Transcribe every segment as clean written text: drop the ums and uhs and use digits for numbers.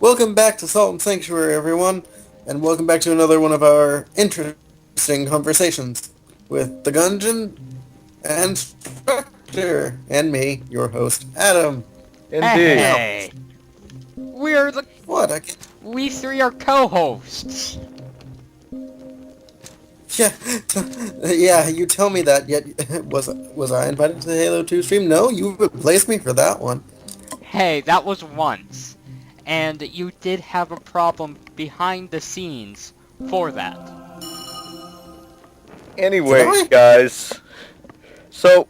Welcome back to Salt and Sanctuary, everyone, and welcome back to another one of our interesting conversations with the Gungeon and Structure, and me, your host, Adam. Indeed. Now, Hey, we're the what? I can we three are co-hosts. yeah, yeah. You tell me that. Yet, was I invited to the Halo 2 stream? No, you replaced me for that one. Hey, that was once, and you did have a problem behind the scenes for that. Did Anyways, I? guys. So,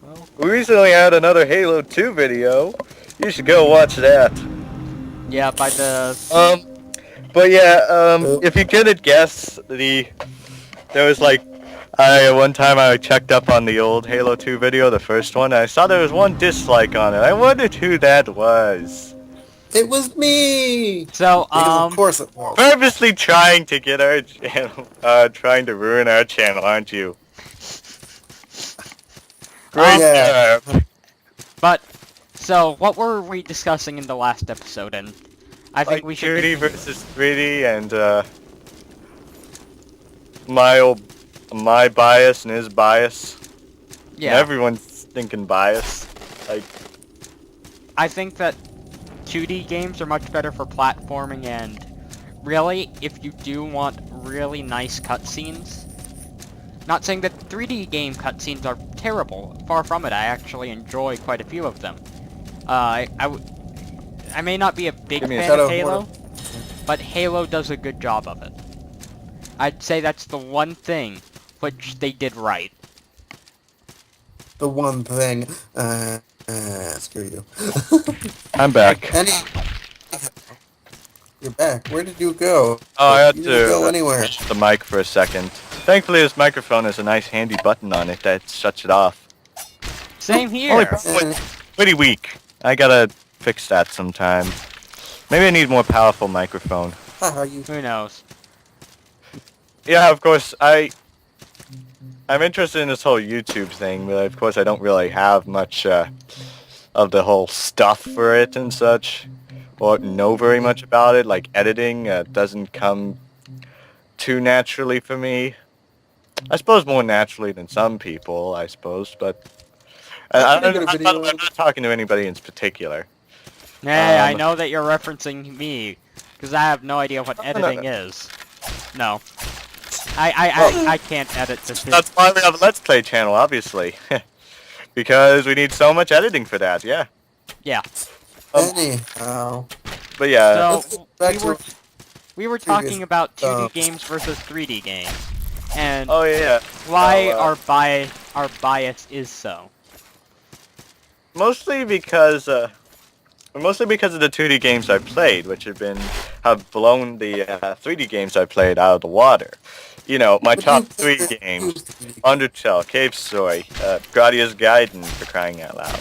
Well, we recently had another Halo 2 video. You should go watch that. yeah, by the Um, but yeah, Oh, if you couldn't guess, there was like, one time I checked up on the old Halo 2 video, the first one, and I saw there was one dislike on it. I wondered who that was. it was me. so Because of course it was. Purposely trying to get our channel, trying to ruin our channel, aren't you? Great Yeah. job. but so what were we discussing in the last episode? And I think Like we should 2D versus 3D, and my old, my bias and his bias. yeah. Everyone's thinking bias. Like, I think that 2D games are much better for platforming, and really, if you do want really nice cutscenes, not saying that 3D game cutscenes are terrible, far from it, I actually enjoy quite a few of them. I may not be a big Give me a fan Shadow of of Halo, Mordor. but Halo does a good job of it. I'd say that's the one thing which they did right. The one thing. Screw you. I'm back. Any, you're back. Where did you go? Oh, I had You didn't go to anywhere. switch the mic for a second. Thankfully, this microphone has a nice handy button on it that shuts it off. Same Only here. problem pretty weak. I gotta fix that sometime. Maybe I need a more powerful microphone. Haha, you. Who knows? Yeah, of course, I'm interested in this whole YouTube thing, but of course I don't really have much of the whole stuff for it and such, or know very much about it. Like editing doesn't come too naturally for me. I suppose more naturally than some people, I suppose, but I can get a video. I'm not talking to anybody in particular. Hey, I Um, know that you're referencing me, because I have no idea what No, no, editing no. is. No. I can't edit this. That's why we have a Let's Play channel, obviously. Because we need so much editing for that, yeah. Yeah. Anyhow. But yeah, So, Let's get back we to were, we were previous talking about 2D stuff. games versus 3D games, and oh yeah. why well, our bias is so. Mostly because of the 2D games I played, which have blown the 3D games I played out of the water. You know, my But top you 3 play games: 3D. Undertale, Cave Story, Gradius Gaiden, for crying out loud.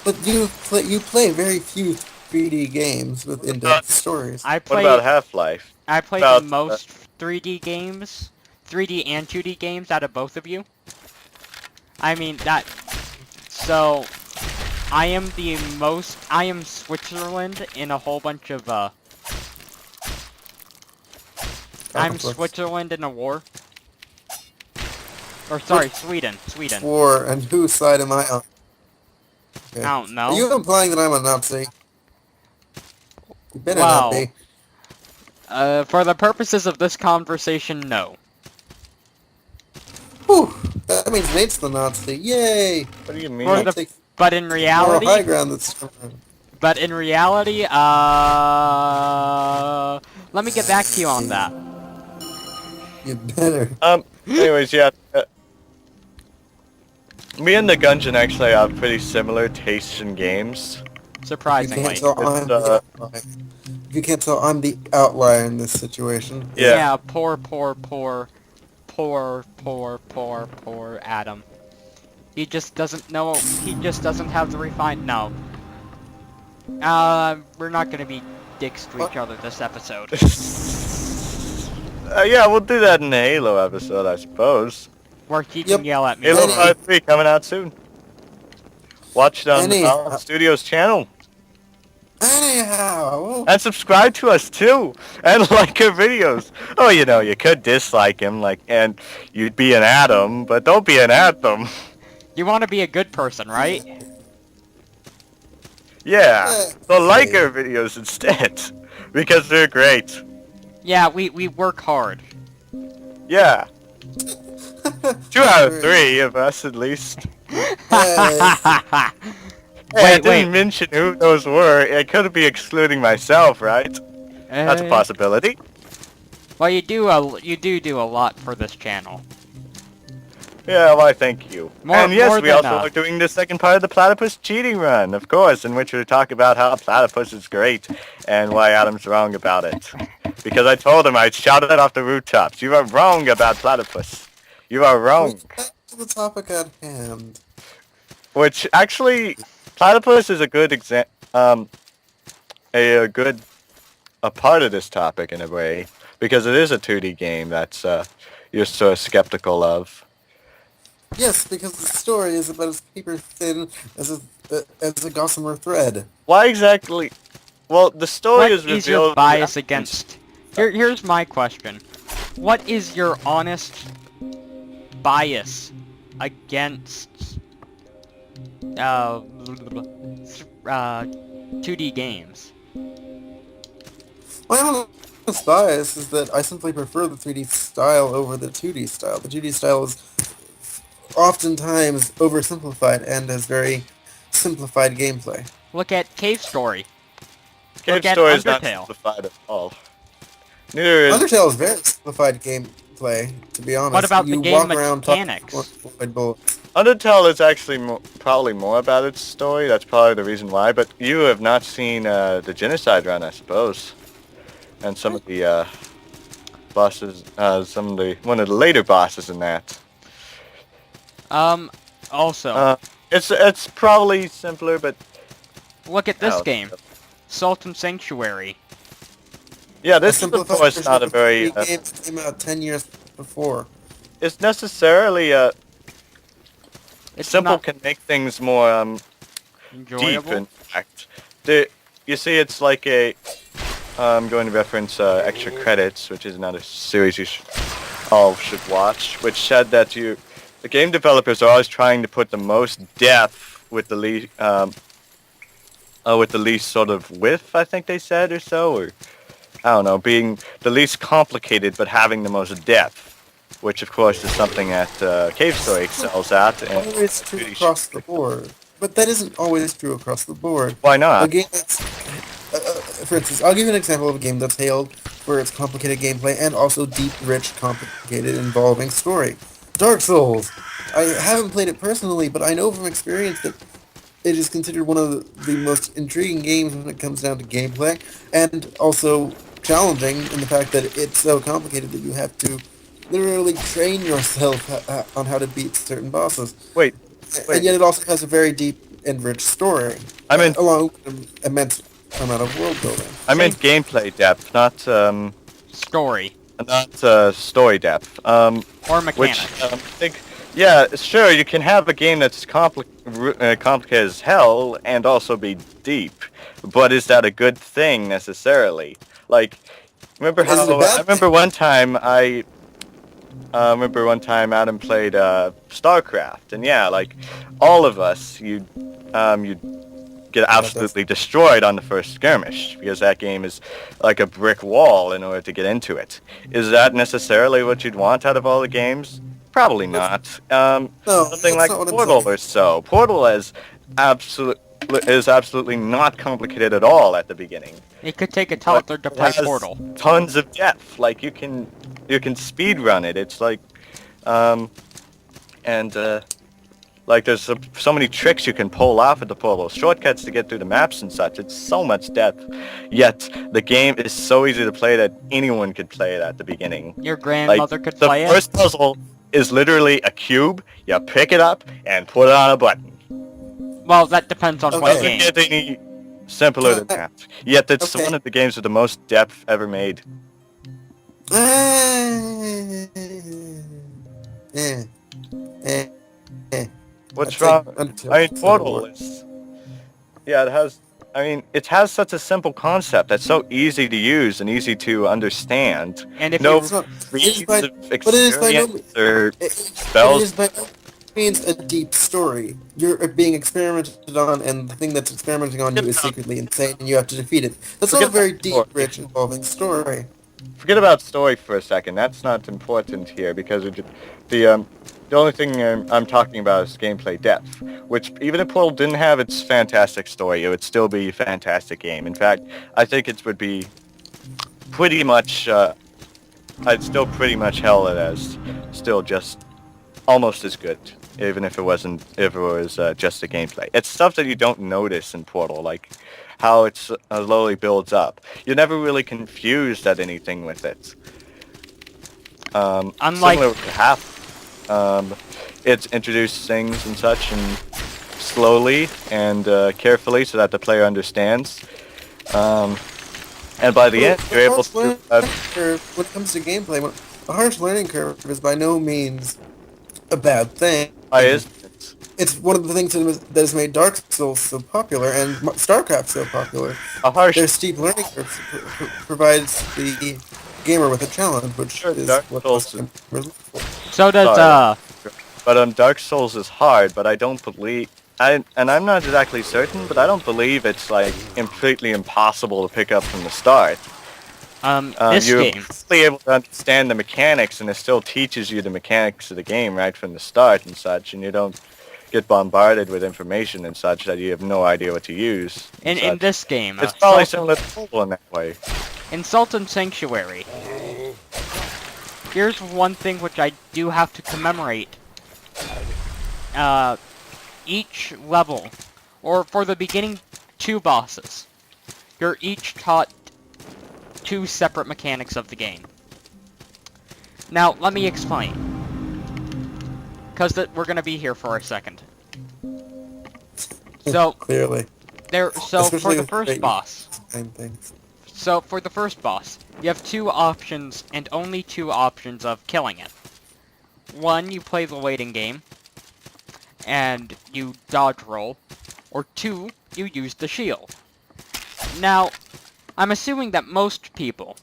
But you play very few 3D games with in-depth stories. I What about played Half-Life? I played about, the most 3D games, 3D and 2D games out of both of you. I mean that. So, I am Switzerland in a whole bunch of I'm Conflicts. Switzerland in a war. Or sorry, Sweden. War, and whose side am I on? Okay. I don't know. Are you implying that I'm a Nazi? You've been Wow. a Nazi. For the purposes of this conversation, no. Whew. That means Nate's the Nazi. Yay! What do you mean? For the- Nazi But in moral reality, high ground that's let me get back to you on that. you better. Anyways, yeah. Me and the Gungeon actually have pretty similar tastes in games. You Surprisingly. can't tell I'm It's, the outlier. You can't tell I'm the outlier in this situation. Yeah. Poor Adam. He just doesn't know. He just doesn't have the refined. No. We're not gonna be dicks to each other this episode. Yeah, we'll do that in the Halo episode, I suppose. Where he Yep. can yell at me. Halo Any- 5 3 coming out soon. Watch it on the Any- Valve Studios channel. Anyhow, And subscribe to us too, and like our videos. Oh, you know, you could dislike him, and you'd be an atom, but don't be an atom. You want to be a good person, right? Yeah, so like see. our videos instead, because they're great. Yeah, we work hard. Yeah, 2 out of 3 of us at least. Hey, I Wait, didn't mention who those were. I could be excluding myself, right? That's a possibility. Well, you do do a lot for this channel. Yeah, why thank you. More- and yes, more we than, also are doing the second part of the Platypus cheating run, of course, in which we talk about how Platypus is great and why Adam's wrong about it. Because I told him I'd shout it off the rooftops. You are wrong about Platypus. You are wrong. Back to the topic at hand. Which actually, Platypus is a good a part of this topic in a way, because it is a 2D game that's you're so skeptical of. Yes, because the story is about as paper thin as a gossamer thread. Why exactly? Well, the story What is is your revealed. bias against? Here's my question. What is your honest bias against 2D games? My honest bias is that I simply prefer the 3D style over the 2D style. The 2D style is oftentimes oversimplified and has very simplified gameplay. Look at Cave Story. Cave Look at Story is not Undertale. simplified at all. Neither is. Undertale is very simplified gameplay, to be honest. What about the you game walk around mechanics? talking bullets. Undertale is actually probably more about its story. That's probably the reason why. But you have not seen the Genocide run, I suppose, and some of the bosses, one of the later bosses in that. Also, It's probably simpler, but look at this oh, game. Sultan Sanctuary. yeah, A this is of simplified course version not a of the very. 3D game that came out 10 years before. It's necessarily It's simple not can make things more deep. enjoyable. In fact, you see, it's like I'm going to reference Extra Credits, which is another series you all should watch, which said that the game developers are always trying to put the most depth with the least sort of width, I think they said, or so, or I don't know, being the least complicated but having the most depth, which of course is something that Cave Story excels at. And Always true across the board. But that isn't always true across the board. Why A not? game that's... for instance, I'll give you an example of a game that's hailed for its complicated gameplay and also deep, rich, complicated, involving story. Dark Souls! I haven't played it personally, but I know from experience that it is considered one of the most intriguing games when it comes down to gameplay, and also challenging in the fact that it's so complicated that you have to literally train yourself on how to beat certain bosses. Wait, And yet it also has a very deep and rich story, I mean- along with an immense amount of world building. I meant gameplay depth, not Story. story depth. Or Which mechanics. I think, yeah, sure, you can have a game that's complicated as hell and also be deep, but is that a good thing necessarily? Like, remember Is it a how bad I remember one time Adam played StarCraft, and yeah, like all of us, you'd get absolutely destroyed on the first skirmish because that game is like a brick wall in order to get into it. Is that necessarily what you'd want out of all the games? Probably not. No, Something that's like not what I'm Portal saying. or so. Portal is absolutely not complicated at all at the beginning. It could take a toddler to It play has Portal. Tons of depth. Like you can speed run it. It's like like there's so many tricks you can pull off at the Portal, shortcuts to get through the maps and such. It's so much depth. Yet the game is so easy to play that anyone could play it at the beginning. Your grandmother could The play it. first puzzle is literally a cube. You pick it up and put it on a button. Well, that depends on what Okay. game. Doesn't get any simpler than that. Yet it's Okay. one of the games with the most depth ever made. Eh. What's I'd say wrong? Undertale I mean, is Portal lower. is... Yeah, it has I mean, it has such a simple concept that's so easy to use and easy to understand. And if No you It's not. reads It is by, of but it is by no experience or it spells. is by no means a deep story. You're being experimented on, and the thing that's experimenting on you is secretly insane, and you have to defeat it. That's not a Forget very about deep, story. rich, involving story. Forget about story for a second. That's not important here because the only thing I'm talking about is gameplay depth. Which even if Portal didn't have its fantastic story, it would still be a fantastic game. In fact, I think it would be pretty much. I'd still pretty much hail it as still just almost as good, even if it wasn't. If it was just the gameplay. It's stuff that you don't notice in Portal, like how it slowly builds up. You're never really confused at anything with it. Unlike- Similar with half, it's introduced things and such, and slowly and carefully, so that the player understands. And by the end, you're able harsh to. learning curve, when it comes to gameplay, a harsh learning curve is by no means a bad thing. It's one of the things that has made Dark Souls so popular and StarCraft so popular. A harsh. Their steep learning curve provides the gamer with a challenge, which Sure, is Dark what Souls most gamers look for. So does Sorry. But Dark Souls is hard, but I don't believe. I'm not exactly certain, but I don't believe it's like completely impossible to pick up from the start. this you're game. probably able to understand the mechanics, and it still teaches you the mechanics of the game right from the start and such, and you don't get bombarded with information and such that you have no idea what to use. and In such. this game, It's probably similar to Portal in that way. in Sultan Sanctuary, here's one thing which I do have to commemorate. Each level, or for the beginning 2 bosses, you're each taught 2 separate mechanics of the game. Now, let me explain. Because we're gonna be here for a second. So, Clearly. for Especially the with first great- boss, Same things. So, for the first boss, you have 2 options, and only 2 options of killing it. 1, you play the waiting game, and you dodge roll, or 2, you use the shield. Now, I'm assuming that most people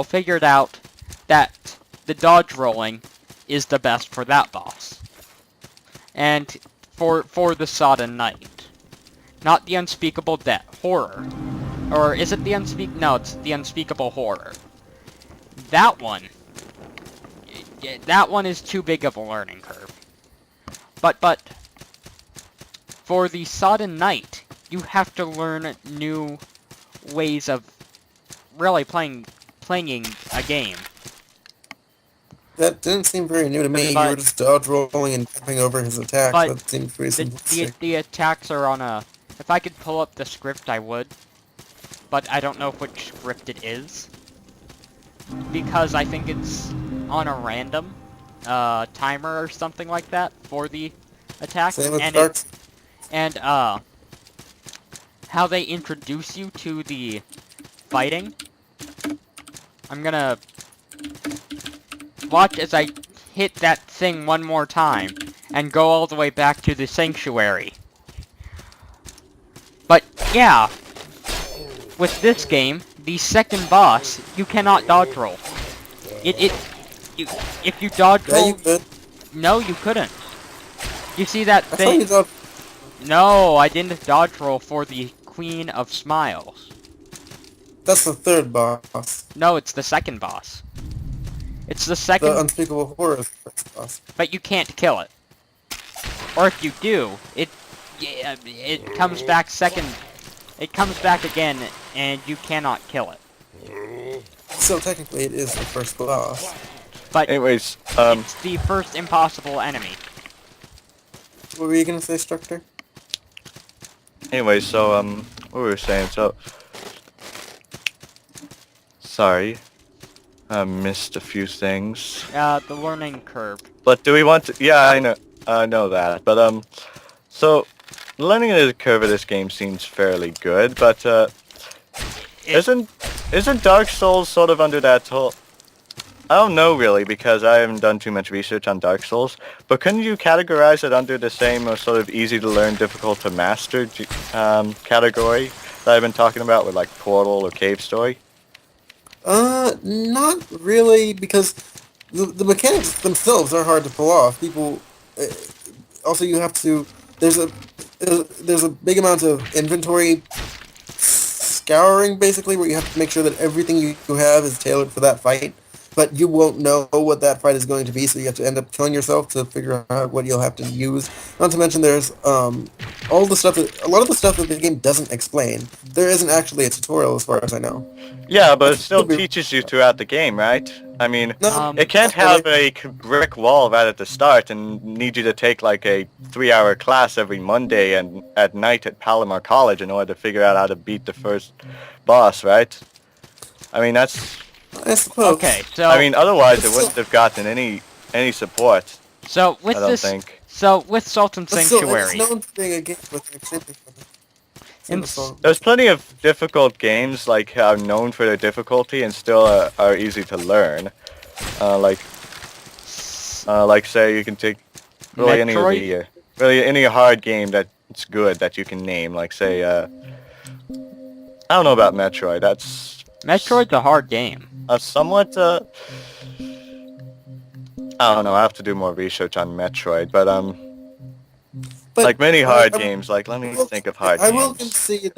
figured out that the dodge rolling is the best for that boss. And for the Sodden Knight. Not the Unspeakable Horror. Or is it the No, it's the Unspeakable Horror. That one is too big of a learning curve. But for the Sodden Knight, you have to learn new ways of really playing a game. That didn't seem very new to me. But- You were just dodge rolling and jumping over his attacks. But That seemed pretty simplistic. The attacks are on a... If I could pull up the script, I would. But I don't know which script it is. Because I think it's on a random timer or something like that for the attacks. Same with and Dark how they introduce you to the fighting. I'm gonna watch as I hit that thing one more time and go all the way back to the sanctuary. But yeah, with this game, the second boss, you cannot dodge roll. If you dodge Yeah, roll, you could. no, you couldn't. You see that I thought thing? you dodged. No, I didn't dodge roll for the Queen of Smiles. That's the third boss. No, it's the second boss. It's the second, The Unspeakable Horror is the first boss. but you can't kill it. Or if you do, it comes back second. It comes back again, and you cannot kill it. So technically it is the first boss. But Anyways, it's the first impossible enemy. What were you gonna say, Structor? so what were we saying? So, sorry, I missed a few things. The learning curve. But do we want to? Yeah, I know that. But so learning the curve of this game seems fairly good. But isn't Dark Souls sort of under that whole? I don't know really because I haven't done too much research on Dark Souls. But couldn't you categorize it under the same sort of easy to learn, difficult to master category that I've been talking about with like Portal or Cave Story? Not really, because the mechanics themselves are hard to pull off. People, uh, also you have to, there's a, there's a big amount of inventory scouring, basically, where you have to make sure that everything you have is tailored for that fight. But you won't know what that fight is going to be, so you have to end up killing yourself to figure out what you'll have to use. Not to mention there's all the stuff a lot of the stuff that the game doesn't explain. There isn't actually a tutorial as far as I know. Yeah, but it still Could be- teaches you throughout the game, right? I mean, No, it can't not really. have a brick wall right at the start and need you to take like a 3-hour class every Monday and at night at Palomar College in order to figure out how to beat the first boss, right? I mean, that's... I suppose. Okay, so I mean, otherwise it It's wouldn't have gotten any support, so with I don't this, think. so with Sultan But still, Sanctuary, it's known for being a game with an extremely In There's plenty of difficult games like are known for their difficulty and still are easy to learn. Like say you can take really any of Metroid? the really any hard game that's good that you can name. Like say I don't know about Metroid. That's Metroid's a hard game. somewhat I don't know. I have to do more research on Metroid, but But like many I- hard I- games. Like let me well, think of hard I will games. concede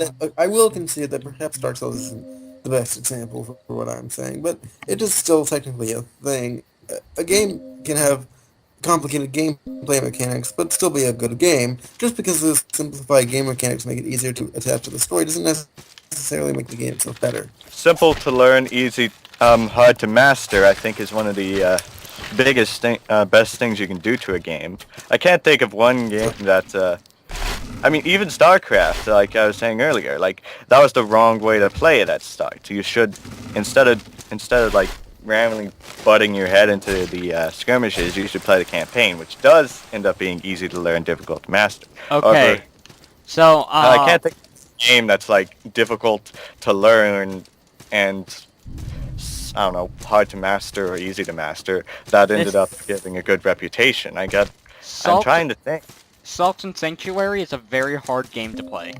that perhaps Dark Souls isn't the best example for what I'm saying, but it is still technically a thing. A game can have complicated gameplay mechanics, but still be a good game. Just because the simplified game mechanics make it easier to attach to the story doesn't necessarily make the game itself better. Simple to learn, easy, hard to master, I think is one of the biggest best things you can do to a game. I can't think of one game that, I mean, even StarCraft, like I was saying earlier, like that was the wrong way to play it at start. You should, instead of like randomly butting your head into the skirmishes, you should play the campaign, which does end up being easy to learn, difficult to master. Okay, However, so I can't think of a game that's like difficult to learn and I don't know, hard to master or easy to master that ended up giving a good reputation. I'm trying to think. Sultan Sanctuary is a very hard game to play.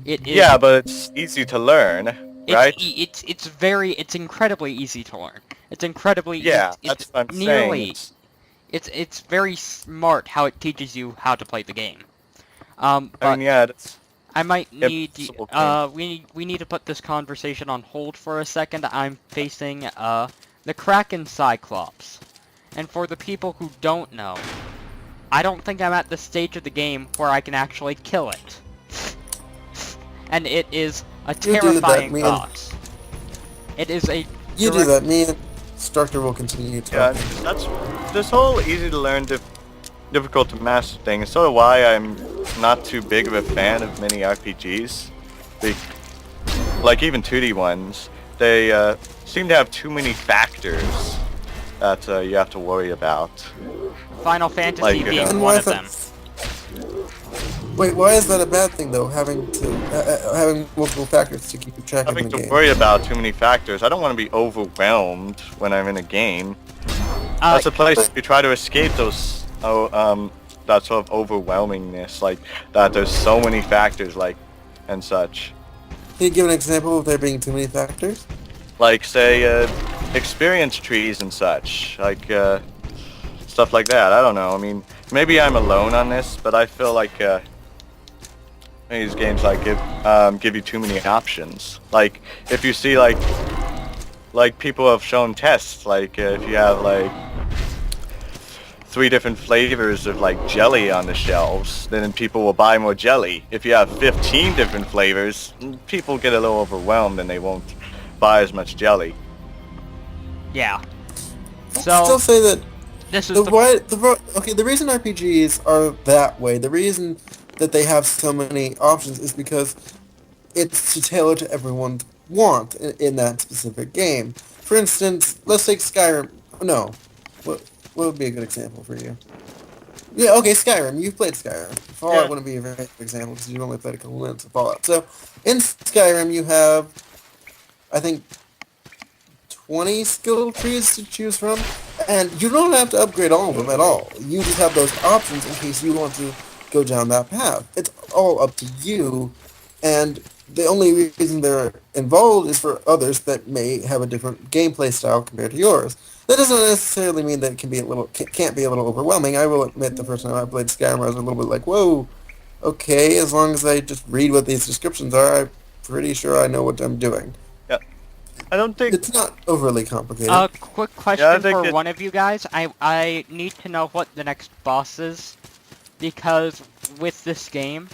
It is. Yeah, but it's easy to learn, right? It's incredibly easy to learn. It's incredibly Yeah, it's that's what I'm nearly saying. it's very smart how it teaches you how to play the game. I But mean, yeah, that's I might need possible game. we need to put this conversation on hold for a second. I'm facing the Kraken Cyclops. And for the people who don't know, I don't think I'm at the stage of the game where I can actually kill it. And it is a do that, terrifying man. boss. It is a You do direct- that, me and Structure will continue yeah. talking. That's this whole easy to learn, difficult to master thing is sort of why I'm not too big of a fan of many RPGs. Like even 2D ones, they seem to have too many factors that you have to worry about. Final Fantasy Like, being And one why of is them. Wait, why is that a bad thing though? Having multiple factors to keep track of Having in the to game. worry about too many factors. I don't want to be overwhelmed when I'm in a game. That's a place you try to escape those that sort of overwhelmingness, like that there's so many factors, like and such. Can you give an example of there being too many factors? Like say experience trees and such, like stuff like that. I don't know. I mean, maybe I'm alone on this, but I feel like these games like give you too many options. Like if you see like people have shown tests, like if you have like 3 different flavors of like jelly on the shelves, then people will buy more jelly. If you have 15 different flavors, people get a little overwhelmed and they won't buy as much jelly. Yeah. I'd So still say that this is the reason RPGs are that way, the reason that they have so many options is because it's to tailor to everyone's want in that specific game. For instance, let's take Skyrim. No, what would be a good example for you? Yeah, okay, Skyrim. You've played Skyrim. Fallout Yeah. wouldn't be a very good example because you've only played a couple minutes of Fallout. So, in Skyrim, you have, I think, 20 skill trees to choose from, and you don't have to upgrade all of them at all. You just have those options in case you want to go down that path. It's all up to you, and the only reason they're involved is for others that may have a different gameplay style compared to yours. That doesn't necessarily mean that it can be a little can't be a little overwhelming. I will admit the first time I played Skyrim, I was a little bit like, whoa, okay. As long as I just read what these descriptions are, I'm pretty sure I know what I'm doing. Yeah. I don't think... It's not overly complicated. Quick question Yeah, I think for it- one of you guys. I need to know what the next boss is, because with this game,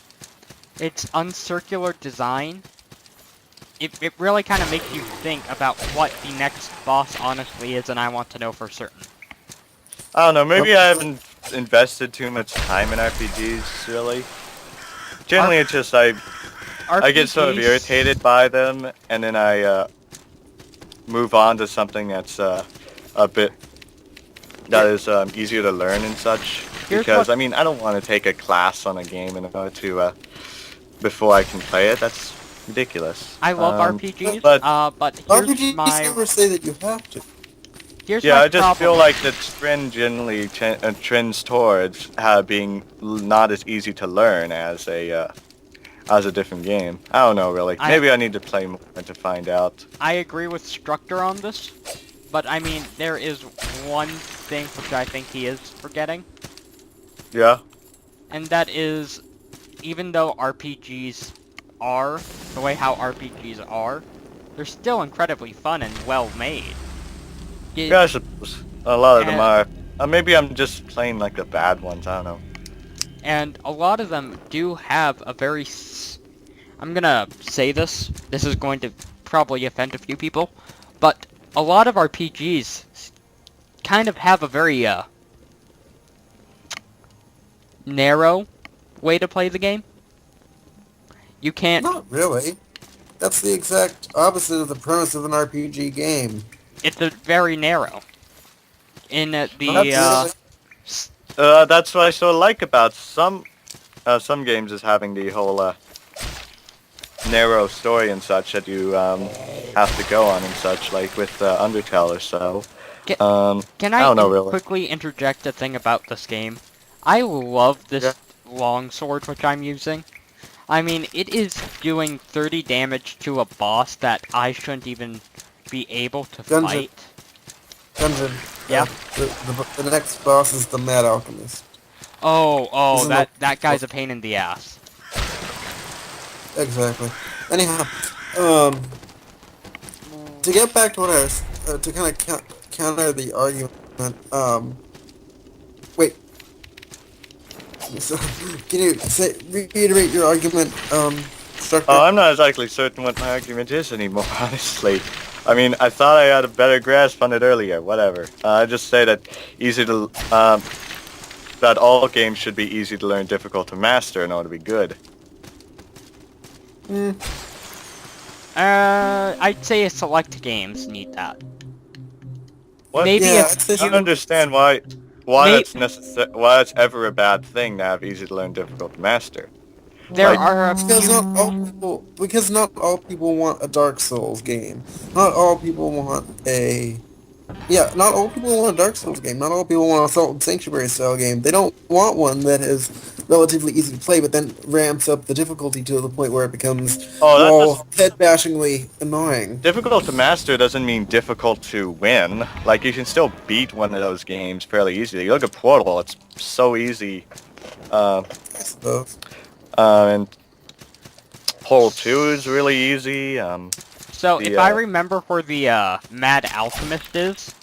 its uncircular design, it really kind of makes you think about what the next boss honestly is, and I want to know for certain. I don't know, maybe I haven't invested too much time in RPGs, really. Generally, it's just I get sort of RPGs irritated by them, and then I move on to something that's a bit that is easier to learn and such. Here's Because what- I mean, I don't want to take a class on a game in order to before I can play it. That's ridiculous. I love RPGs, but- but here's RPGs my never say that you have to. here's Yeah, my I just problem. feel like the trend generally trends towards being not as easy to learn as a different game. I don't know really. Maybe I need to play more to find out. I agree with Structor on this, but I mean, there is one thing which I think he is forgetting, Yeah. and that is, even though RPGs are the way how RPGs are, they're still incredibly fun and well made. Yeah, I suppose a lot of them And- are. Maybe I'm just playing like the bad ones. I don't know. And a lot of them do have a very... I'm gonna say this. This is going to probably offend a few people. But a lot of RPGs kind of have a very, narrow way to play the game. You can't... Not really. That's the exact opposite of the premise of an RPG game. It's a very narrow. In Not the, really. That's what I sort of like about some games is having the whole narrow story and such that you have to go on and such, like with Undertale or so. Can I I don't know, really. quickly interject a thing about this game? I love this longsword which I'm using. I mean, it is doing 30 damage to a boss that I shouldn't even be able to Dungeon. fight. Dungeon. Yeah. The next boss is the Mad Alchemist. Oh, Isn't that guy's a pain in the ass. Exactly. Anyhow, to get back to what I was, to kind of counter the argument, wait. So, can you reiterate your argument, Structure? Oh, I'm not exactly certain what my argument is anymore, honestly. I mean, I thought I had a better grasp on it earlier. Whatever. I just say that that all games should be easy to learn, difficult to master in order to be good. I'd say select games need that. What? Maybe Yeah, if I'd say I you... don't understand why why it's ever a bad thing to have easy to learn, difficult to master. There like- are a Because not all people want a Dark Souls game. Not all people want a... Yeah, not all people want a Dark Souls game. Not all people want a Salt and Sanctuary style game. They don't want one that is relatively easy to play, but then ramps up the difficulty to the point where it becomes head-bashingly annoying. Difficult to master doesn't mean difficult to win. Like, you can still beat one of those games fairly easily. You look at Portal, it's so easy. I suppose. And Portal 2 is really easy. So, The, if I remember where the, Mad Alchemist is,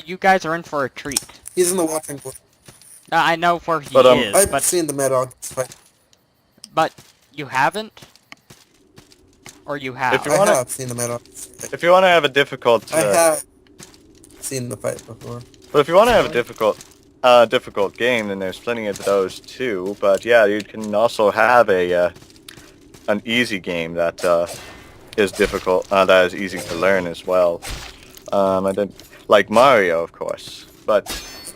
you guys are in for a treat. He's in the watching group. I know where he But, is, I've but seen the Mad Alchemist fight. you haven't? Or you have? If you I wanna- have seen the Mad Alchemist. if you want to have a difficult... I have seen the fight before. But if you want to have a difficult game, then there's plenty of those too. But yeah, you can also have an easy game that is difficult, that is easy to learn as well. And then, like Mario, of course. But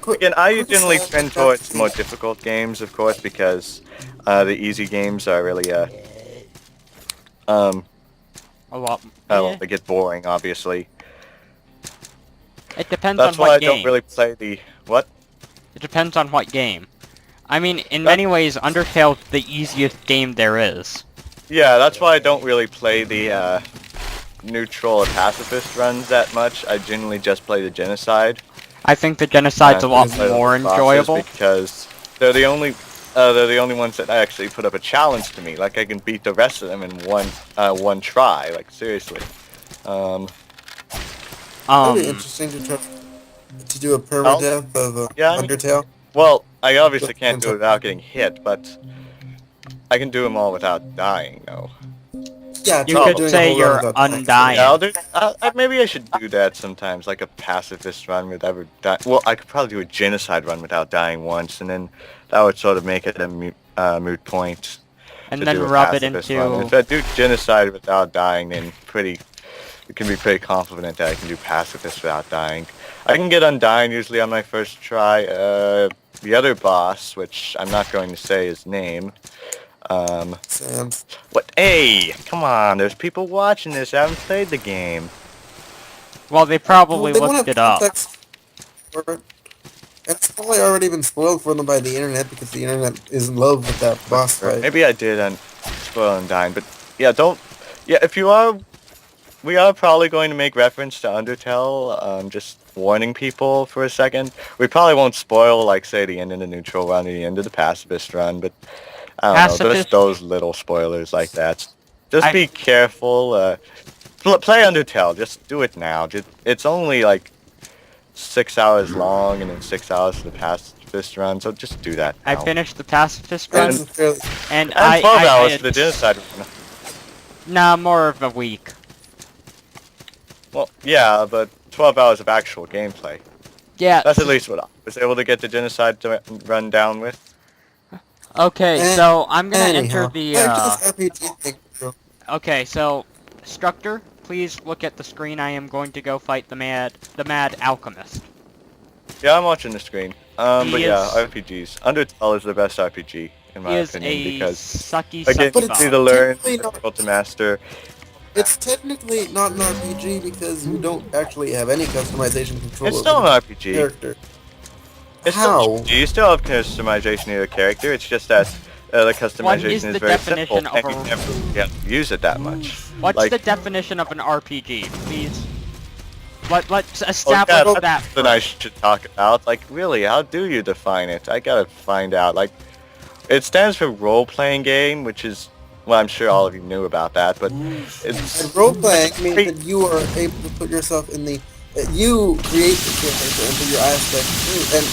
again, I generally trend towards more difficult games, of course, because the easy games are really A lot. Well, Yeah, they get boring, obviously. it depends That's on why I what don't game. really play the... What? It depends on what game. I mean, in That- many ways, Undertale's the easiest game there is. Yeah, that's why I don't really play the neutral or pacifist runs that much. I generally just play the genocide. I think the Genocide's a And lot play the more bosses enjoyable. because they're the only ones that actually put up a challenge to me. Like I can beat the rest of them in one try. Like seriously. That'd be interesting to try to do a permadeath of Yeah, I mean- Undertale. Well, I obviously But- can't do it without getting hit, but I can do them all without dying, though. Yeah, You try could doing a say whole you're run without dying. undying. Yeah, I'll do. Maybe I should do that sometimes, like a pacifist run without dying. Well, I could probably do a genocide run without dying once, and then that would sort of make it a moot point. And to then do a rub it pacifist into... run. If I do genocide without dying, then you can be pretty confident that I can do pacifist without dying. I can get undying usually on my first try. The other boss, which I'm not going to say his name. Sam. What? Hey, come on! There's people watching this. I haven't played the game. Well, they probably They won't looked have it up. context for it. It's probably already been spoiled for them by the internet because the internet is in love with that boss fight. Maybe I did spoil undying, but yeah, don't. Yeah, if you are, we are probably going to make reference to Undertale. Just warning people for a second. We probably won't spoil, like, say, the end of the neutral run or the end of the pacifist run, but I don't know, just those little spoilers like that. Just be careful. Play Undertale. Just do it now. It's only like 6 hours long and then 6 hours for the pacifist run, so just do that now. I finished the pacifist And run, it's fairly- and And 12 hours for the genocide run. Nah, more of a week. Well, yeah, but 12 hours of actual gameplay. Yeah. That's at least what I was able to get the genocide to run down with. Okay, Eh, so I'm gonna Anyhow, enter the, back to this RPG thing, bro. Okay, so, Structor, please look at the screen. I am going to go fight the mad alchemist. Yeah, I'm watching the screen. But yeah, is- RPGs. Undertale is the best RPG, in my He is opinion, a because sucky, again, But sucky it's easy bug. to learn, technically not- difficult to master. It's technically not an RPG because you don't actually have any customization control It's over still an the RPG. character. It's How? Still, you still have customization of your character, it's just that the What customization is is the very simple, definition and of you a- never have to use it that much. What's like- the definition of an RPG, please? Let's Oh, establish yeah, that that's something I should talk about. Like, really, how do you define it? I gotta find out. Like, it stands for role-playing game, which is, well, I'm sure all of you knew about that, but it's... And role-playing means that you are able to put yourself in the... you create the character and put your aspects through, and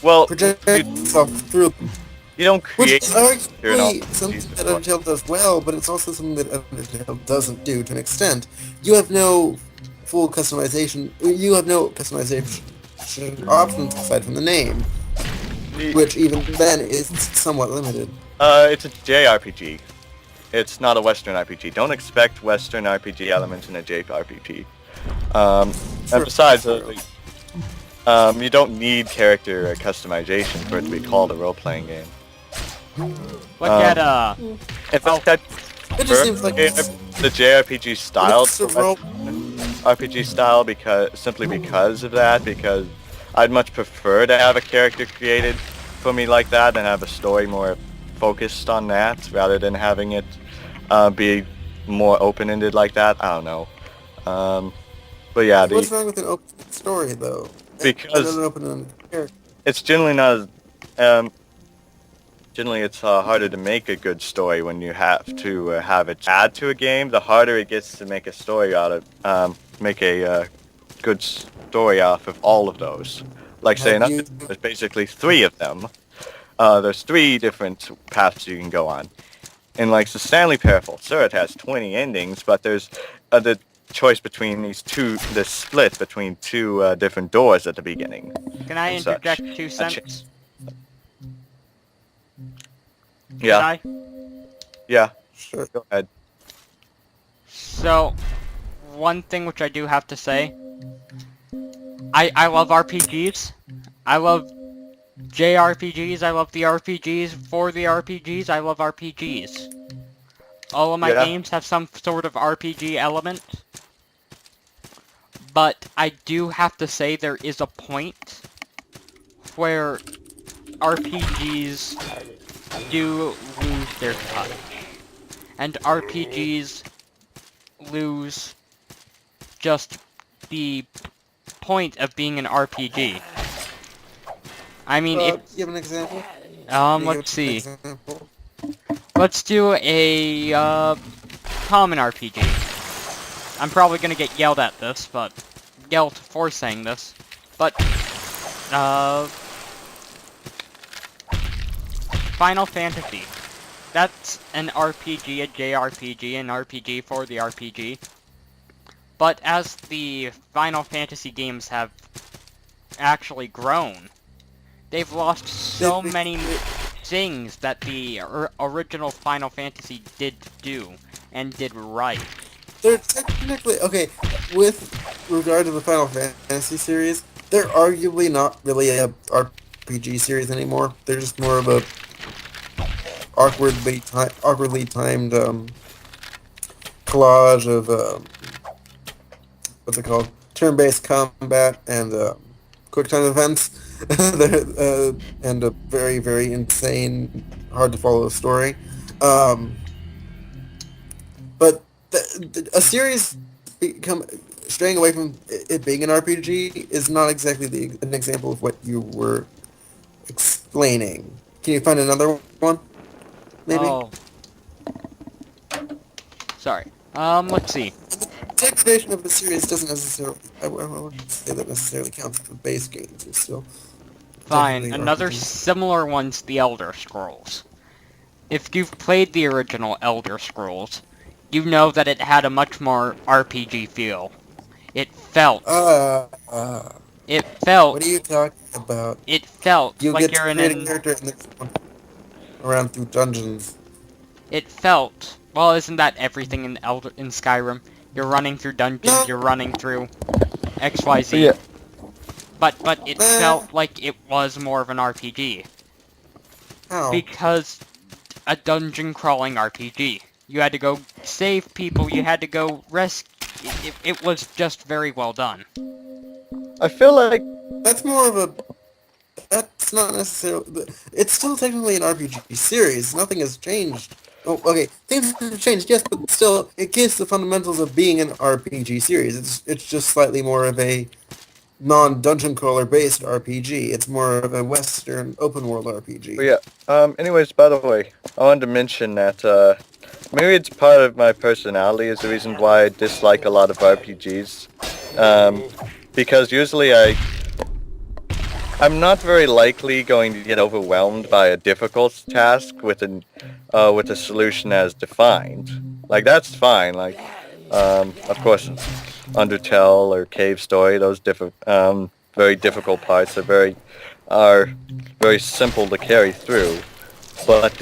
Well, project you, yourself through them. you don't Which create... is You're not- arguably something that Undertale does well, but it's also something that Undertale doesn't do to an extent. You have no full customization. You have no customization options aside from the name, which even then is somewhat limited. It's a JRPG. It's not a Western RPG. Don't expect Western RPG elements in a JRPG. And besides, you don't need character customization for it to be called a role-playing game. Look at, In fact, I It just seems like the JRPG style, it's a role. RPG style, simply because of that. Because I'd much prefer to have a character created for me like that and have a story more focused on that rather than having it be more open-ended like that. I don't know. But yeah, What's wrong with an open story though? Because- an open character. it's generally not as, generally it's harder to make a good story when you have to have it add to a game. The harder it gets to make a story out of, make a good story off of all of those. Like say, Have you- there's basically 3 of them. There's 3 different paths you can go on. And like the Stanley Parable, sure, it has 20 endings, but there's the choice between the split between 2 different doors at the beginning. can I and such. interject 2 cents? Yeah, Can I? yeah, Sure. go ahead. So, one thing which I do have to say, I love RPGs. I love JRPGs. I love the RPGs for the RPGs. I love RPGs. All of my Yeah. games have some sort of RPG element. But I do have to say there is a point where RPGs do lose their touch. And RPGs lose just the point of being an RPG. I mean, Give an example. let's see. Let's do a, common RPG. I'm probably gonna get yelled at this, but... yelled for saying this. But, Final Fantasy. That's an RPG, a JRPG, an RPG for the RPG. But as the Final Fantasy games have actually grown, they've lost so many things that the original Final Fantasy did do, and did right. They're technically okay with regard to the Final Fantasy series. They're arguably not really a RPG series anymore. They're just more of a awkwardly timed collage of what's it called? Turn-based combat and quick time events, and a very very insane, hard to follow story. But a series straying away from it being an RPG is not exactly an example of what you were explaining. Can you find another one? Maybe? Oh. Sorry. Let's see. The degradation of the series doesn't necessarily... I wouldn't say that necessarily counts for base games. It's still... Fine, technically another RPG. similar one's The Elder Scrolls. If you've played the original Elder Scrolls, you know that it had a much more RPG feel. It felt... It felt... What are you talking about? It felt You like get you're to in create a an... character in this one. Around through dungeons. It felt... Well, isn't that everything in Skyrim? You're running through dungeons, No. you're running through XYZ. Yeah. But it felt like it was more of an RPG. How? Because a dungeon crawling RPG. You had to go save people, you had to go rescue... It was just very well done. I feel like That's more of a... That's not necessarily... It's still technically an RPG series. Nothing has changed. Oh, okay. Things have changed, yes, but still, it gives the fundamentals of being an RPG series. It's just slightly more of a non-dungeon crawler based RPG. It's more of a Western open world RPG. But yeah. Anyways, by the way, I wanted to mention that Myriad's part of my personality is the reason why I dislike a lot of RPGs. Because usually I'm not very likely going to get overwhelmed by a difficult task with a solution as defined. Like that's fine. Like, of course, Undertale or Cave Story, those very difficult parts are very simple to carry through. But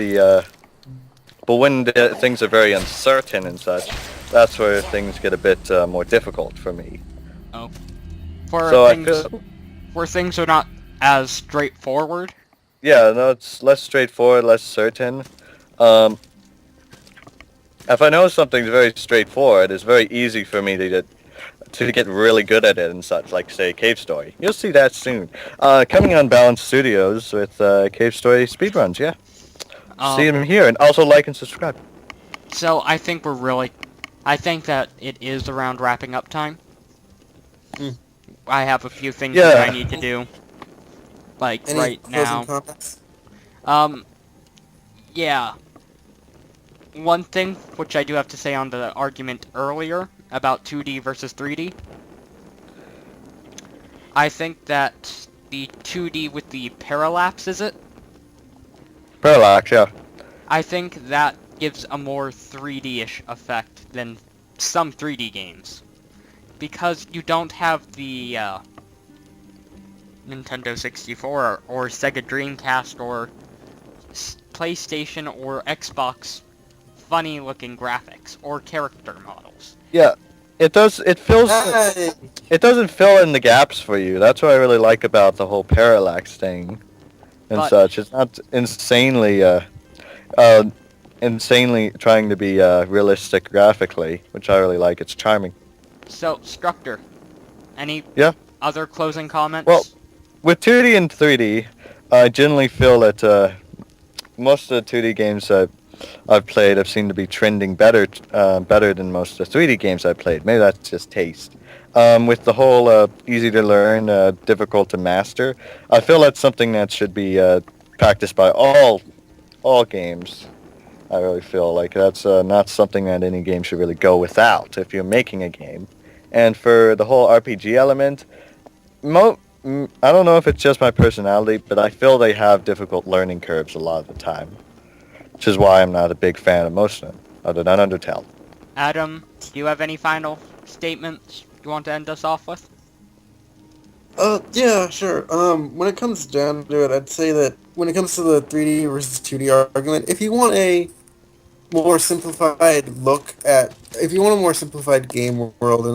when things are very uncertain and such, that's where things get a bit more difficult for me. Oh. Where things are not as straightforward. Yeah, no, it's less straightforward, less certain. If I know something's very straightforward, it's very easy for me to get really good at it and such, like, say, Cave Story. You'll see that soon. Coming on Balance Studios with Cave Story speedruns, yeah. See them here, and also like and subscribe. So I think that it is around wrapping up time. I have a few things that I need to do. Like, Any right closing now. comments? Yeah. One thing which I do have to say on the argument earlier about 2D versus 3D. I think that the 2D with the parallax, is it? Parallax, yeah. I think that gives a more 3D-ish effect than some 3D games. Because you don't have the Nintendo 64 or Sega Dreamcast or PlayStation or Xbox funny-looking graphics or character models. Yeah, it does. It fills. Hey! It doesn't fill in the gaps for you. That's what I really like about the whole parallax thing and But- such. It's not insanely insanely trying to be realistic graphically, which I really like. It's charming. So, Structor, any Yeah. other closing comments? Well, with 2D and 3D, I generally feel that most of the 2D games that I've played have seemed to be trending better than most of the 3D games I've played. Maybe that's just taste. With the whole easy to learn, difficult to master, I feel that's something that should be practiced by all games. I really feel like that's not something that any game should really go without if you're making a game. And for the whole RPG element, I don't know if it's just my personality, but I feel they have difficult learning curves a lot of the time, which is why I'm not a big fan of most of them, other than Undertale. Adam, do you have any final statements you want to end us off with? Yeah, sure. When it comes down to it, I'd say that when it comes to the 3D versus 2D argument, if you want a more simplified game world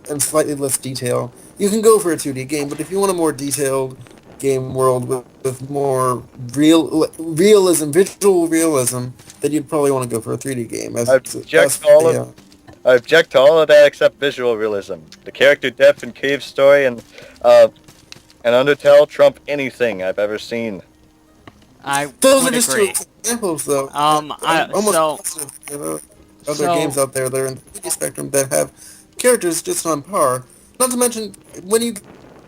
and slightly less detail, you can go for a 2D game. But if you want a more detailed game world with more realism, visual realism, then you'd probably want to go for a 3D game. I object to all of that except visual realism. The character depth in Cave's story and Undertale trump anything I've ever seen. Those are would just agree. two examples, though. Other games out there that are in the 3D spectrum that have characters just on par. Not to mention, when you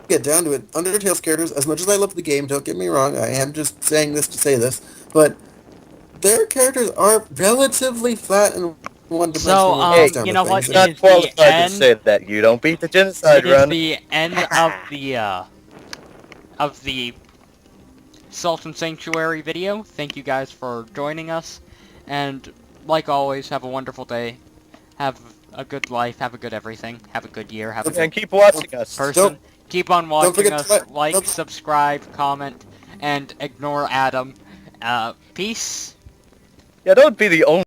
get down to it, Undertale's characters, as much as I love the game, don't get me wrong, I am just saying this to say this, but their characters are relatively flat and one-dimensional. You know what? You're not qualified to say that. You don't beat the genocide It run. is the end of the Sultan Sanctuary video. Thank you guys for joining us, and like always, have a wonderful day. Have a good life. Have a good everything. Have a good year. Have a good And keep watching us. person. Keep on watching forget us. to Like, subscribe, comment, and ignore Adam. Peace. Yeah, don't be the only